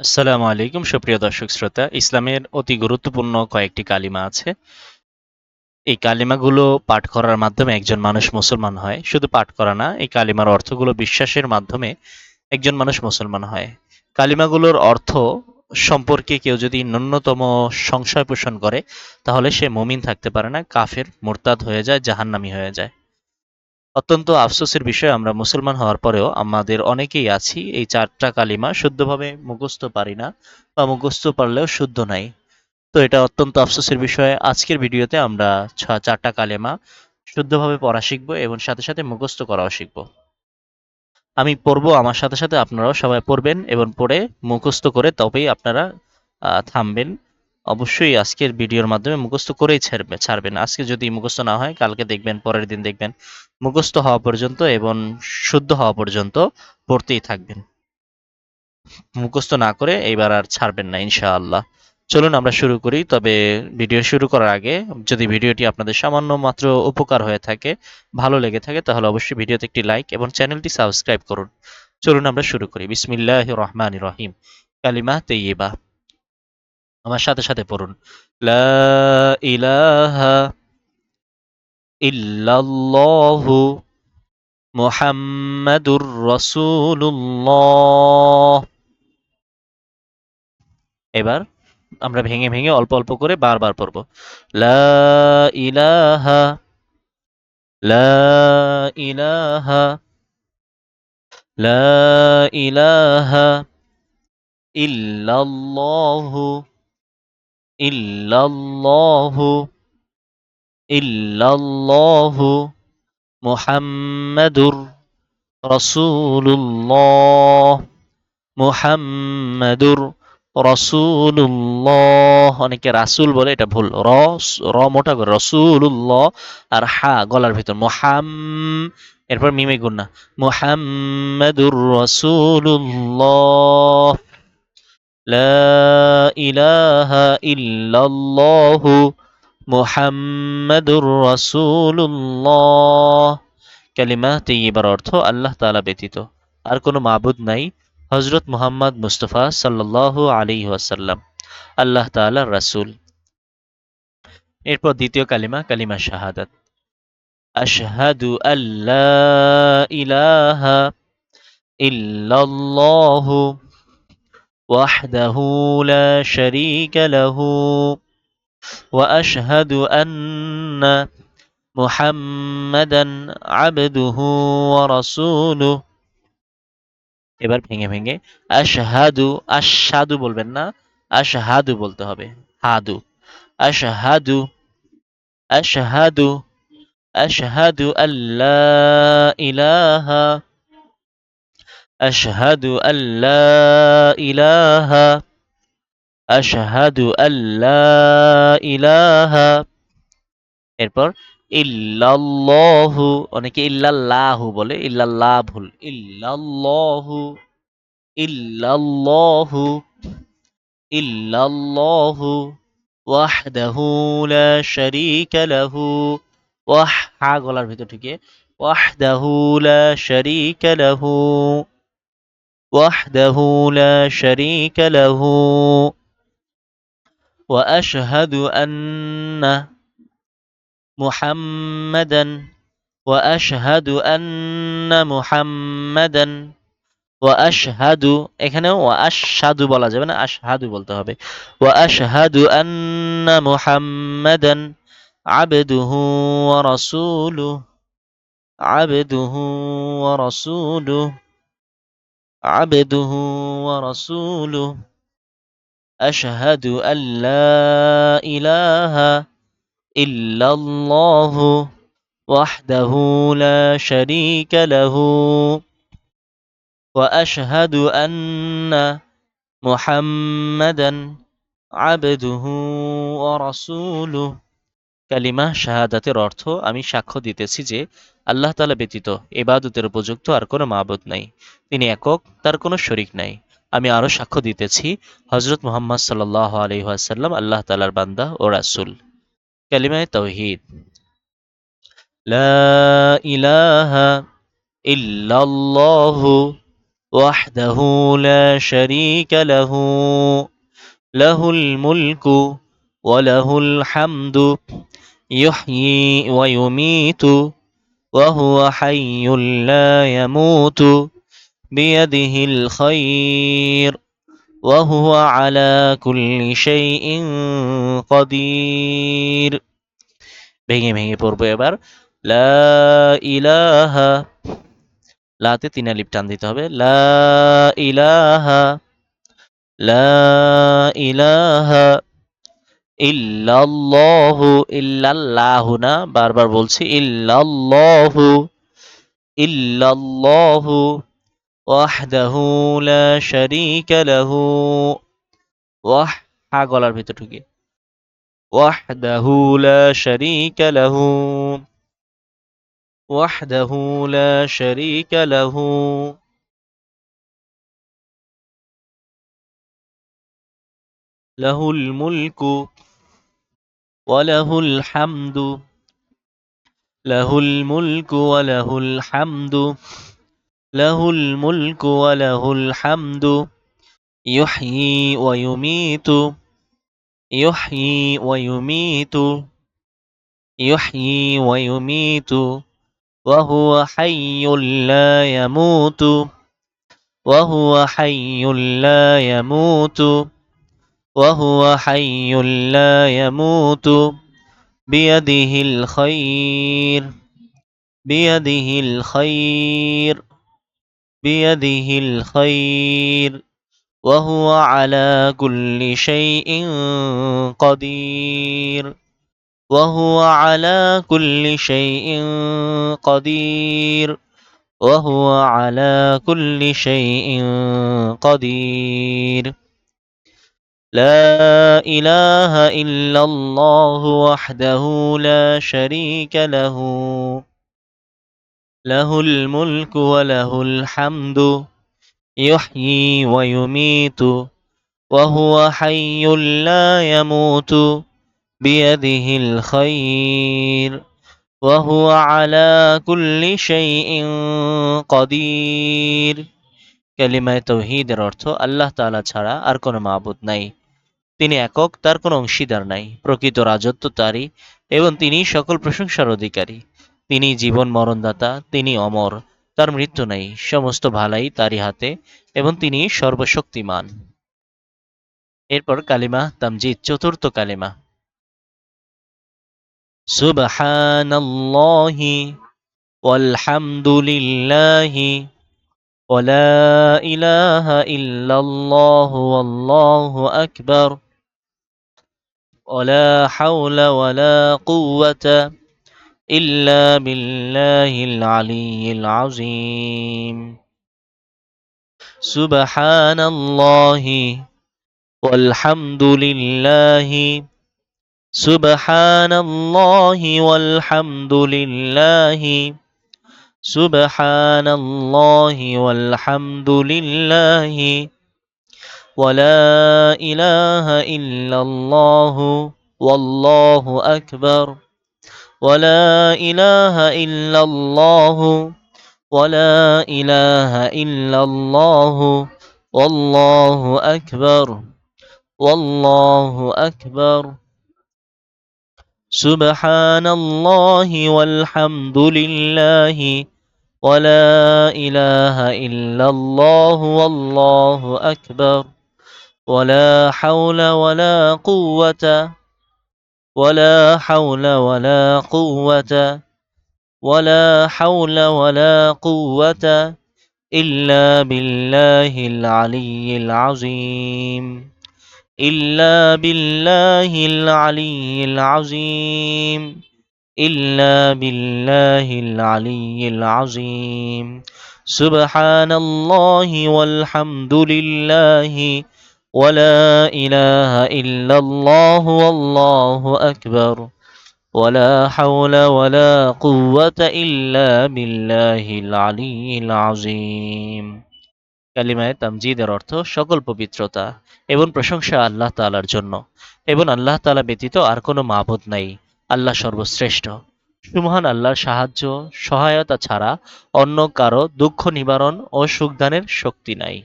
আসসালামু আলাইকুম সুপ্রিয় দর্শক শ্রোতা। ইসলামের অতি গুরুত্বপূর্ণ কয়েকটি কালিমা আছে। এই কালিমাগুলো পাঠ করার মাধ্যমে একজন মানুষ মুসলমান হয়। শুধু পাঠ করা না, এই কালিমার অর্থগুলো বিশ্বাসের মাধ্যমে একজন মানুষ মুসলমান হয়। কালিমাগুলোর অর্থ সম্পর্কে কেউ যদি ন্যূনতম সংশয় পোষণ করে, তাহলে সে মুমিন থাকতে পারে না, কাফের, মুরতাদ হয়ে যায়, জাহান্নামী হয়ে যায়। অত্যন্ত আফসোসের বিষয়, আমরা মুসলমান হওয়ার পরেও আমাদের অনেকেই আছি এই চারটা কালিমা শুদ্ধভাবে মুখস্থ পারি না, বা মুখস্থ পারলেও শুদ্ধ নাই। তো এটা অত্যন্ত আফসোসের বিষয়। আজকের ভিডিওতে আমরা চারটা কালেমা শুদ্ধভাবে পড়া শিখব এবং সাথে সাথে মুখস্থ করাও শিখব। আমি পড়বো, আমার সাথে সাথে আপনারাও সবাই পড়বেন এবং পড়ে মুখস্থ করে তবেই আপনারা থামবেন। অবশ্যই আজকের ভিডিওর মাধ্যমে মুখস্থ করেই ছাড়বেন। আজকে যদি মুখস্থ না হয়, কালকে দেখবেন, পরের দিন দেখবেন, মুখস্থ হওয়া পর্যন্ত এবং শুদ্ধ হওয়া পর্যন্ত পড়তেই থাকবেন। মুখস্থ না করে এইবার আর ছাড়বেন না ইনশাআল্লাহ। চলুন আমরা শুরু করি। তবে ভিডিও শুরু করার আগে, যদি ভিডিওটি আপনাদের সামান্য মাত্র উপকার হয়ে থাকে, ভালো লেগে থাকে, তাহলে অবশ্যই ভিডিওতে একটি লাইক এবং চ্যানেলটি সাবস্ক্রাইব করুন। চলুন আমরা শুরু করি। বিসমিল্লাহির রহমানির রহিম। কালিমা তাইয়্যিবা। আমার সাথে সাথে পড়ুন। লা ইলাহা ইল্লাল্লাহু মুহাম্মাদুর রাসূলুল্লাহ। এবার আমরা ভেঙে ভেঙে অল্প অল্প করে বারবার পড়ব। লা ইলাহা, লা ইলাহা, লা ইলাহা ইল্লাল্লাহু, ইল্লাল্লাহু, ইল্লাল্লাহু মুহাম্মাদুর রাসূলুল্লাহ, মুহাম্মাদুর রাসূলুল্লাহ। অনেকে রাসূল বলে, এটা ভুল। র মোটা করে রাসূলুল্লাহ, আর হা গলার ভিতর এরপর মিমে গুন্না। মুহাম্মাদুর রাসূলুল্লাহ, লা ইলাহা ইল্লাল্লাহু মুহাম্মাদুর রাসূলুল্লাহ। কালিমা তাইয়্যিবার অর্থ আল্লাহ তাআলা ব্যতীত আর কোনো মাবুদ নাই, হযরত মুহাম্মদ মুস্তাফা সাল্লাল্লাহু আলাইহি ওয়াসাল্লাম আল্লাহ তাআলার রাসূল। এরপর দ্বিতীয় কালিমা, কালিমা শাহাদাত। আশহাদু আল্লা ইলাহা ইল্লাল্লাহু ওয়াহদাহু লা শারীকা লাহু ওয়া আশহাদু আন্না মুহাম্মাদান আবদুহু ওয়া রাসূলুহু। এবার ভেঙে ভেঙে আশহাদু, আশহাদু বলবেন না, আশহাদু বলতে হবে। হাদু। আশহাদু, আশহাদু, আশহাদু আল্লা ইলাহা, আশহাদু আল্লা ইলাহা, আশহাদু আল্লা ইলাহা। এরপর ইল্লাল্লাহু, অনেকে ইল্লাল্লাহু বলে, ইল্লাল্লাহ ভুল। ইল্লাল্লাহু, ইল্লাল্লাহু, ইল্লাল্লাহু ওয়াহদাহু লা শারীকা লাহু। হা গলার ভিতর ঢুকিয়ে ওয়াহদাহু লা শারীকা লাহু, ওয়াহদাহু লা শারীকা লাহু ওয়া আশহাদু আন্না মুহাম্মাদান, ওয়া আশহাদু আন্না মুহাম্মাদান, ওয়া আশহাদু, এখানেও ওয়া আশহাদু বলা যাবে না, আশহাদু বলতে হবে। ওয়া আশহাদু আন্না মুহাম্মাদান আবদুহু ওয়া রাসূলুহু, আবদুহু ওয়া রাসূলুহু, আবদুহু ওয়া রাসূলুহু। আশহাদু আল্লা ইলাহা ইল্লাল্লাহু ওয়াহদাহু লা শারীকা লাহু ওয়া আশহাদু আন্না মুহাম্মাদান আবদুহু ওয়া রাসূলুহু। কালিমা শাহাদাতের অর্থ, আমি সাক্ষ্য দিতেছি যে আল্লাহ তাআলা ব্যতীত ইবাদতের উপযুক্ত আর কোনো মাবুদ নাই। তিনি একক, তার কোনো শরীক নাই। আমি আরও সাক্ষ্য দিতেছি হযরত মুহাম্মদ সাল্লাল্লাহু আলাইহি ওয়াসাল্লাম আল্লাহ তাআলার বান্দা ও রাসূল। কালিমায়ে তাওহীদ। লা ইলাহা ইল্লাল্লাহু وحده لا شريك له له الملك وله الحمد يحيي ويميت وهو حي لا يموت بيده الخير وهو على كل شيء قدير ভেঙে ভেঙে পড়বো এবার লা ইলাহা লাতে তিন আলিফ টান দিতে হবে লা ইলাহা লা ইলাহা ইল্লাল্লাহু ইল্লাল্লাহু না বারবার বলছি ইল্লাল্লাহু ইল্লাল্লাহু ওয়াহদাহু লা শারীকা লাহু ওয়াহ হা গলার ভিতর ঢুকিয়ে ওয়াহদাহু লা শারীকা লাহু وحده لا شريك له له الملك وله الحمد له الملك وله الحمد له الملك وله الحمد يحيي ويميت يحيي ويميت يحيي ويميت وهو حي لا يموت وهو حي لا يموت وهو حي لا يموت بيده الخير بيده الخير بيده الخير وهو على كل شيء قدير وهو على كل شيء قدير وهو على كل شيء قدير لا إله إلا الله وحده لا شريك له له الملك وله الحمد يحيي ويميت وهو حي لا يموت بيده الخير وهو على كل شيء قدير কালিমায়ে তাওহীদের অর্থ আল্লাহ তাআলা ছাড়া আর কোনো মাবুদ নাই। তিনি একক, তার কোনো অংশীদার নাই। প্রকৃত রাজত্ব তারই এবং তিনি সকল প্রশংসার অধিকারী। তিনি জীবন মরণদাতা, তিনি অমর, তার মৃত্যু নাই। সমস্ত ভালাই তারই হাতে এবং তিনি সর্বশক্তিমান। এরপর কালিমা তামজিদ, চতুর্থ কালিমা। সুবহানাল্লাহি ওয়ালহামদুলিল্লাহি ওয়ালা ইলাহা ইল্লাল্লাহু ওয়াল্লাহু আকবার ولا حول ولا قوة إلا بالله العلي العظيم سبحان الله والحمد لله سبحان الله والحمد لله سبحان الله والحمد لله ولا إله إلا الله والله أكبر ولا إله إلا الله ولا إله إلا الله والله أكبر والله أكبر سبحان الله والحمد لله ولا إله إلا الله والله أكبر ولا حول ولا قوة ولا حول ولا قوة ولا حول ولا قوة إلا بالله العلي العظيم إلا بالله العلي العظيم إلا بالله العلي العظيم سبحان الله والحمد لله ولا إله إلا الله والله أكبر ولا حول ولا قوة إلا بالله العلي العظيم কালিমায়ে তামজিদের অর্থ সকল পবিত্রতা এবং প্রশংসা আল্লাহ তাআলার জন্য এবং আল্লাহ তাআলা ব্যতীত আর কোনো মাবুদ নাই। আল্লাহ সর্বশ্রেষ্ঠ। সুমহান আল্লাহর সাহায্য, সহায়তা ছাড়া অন্য কারো দুঃখ নিবারণ ও সুখদানের শক্তি নাই।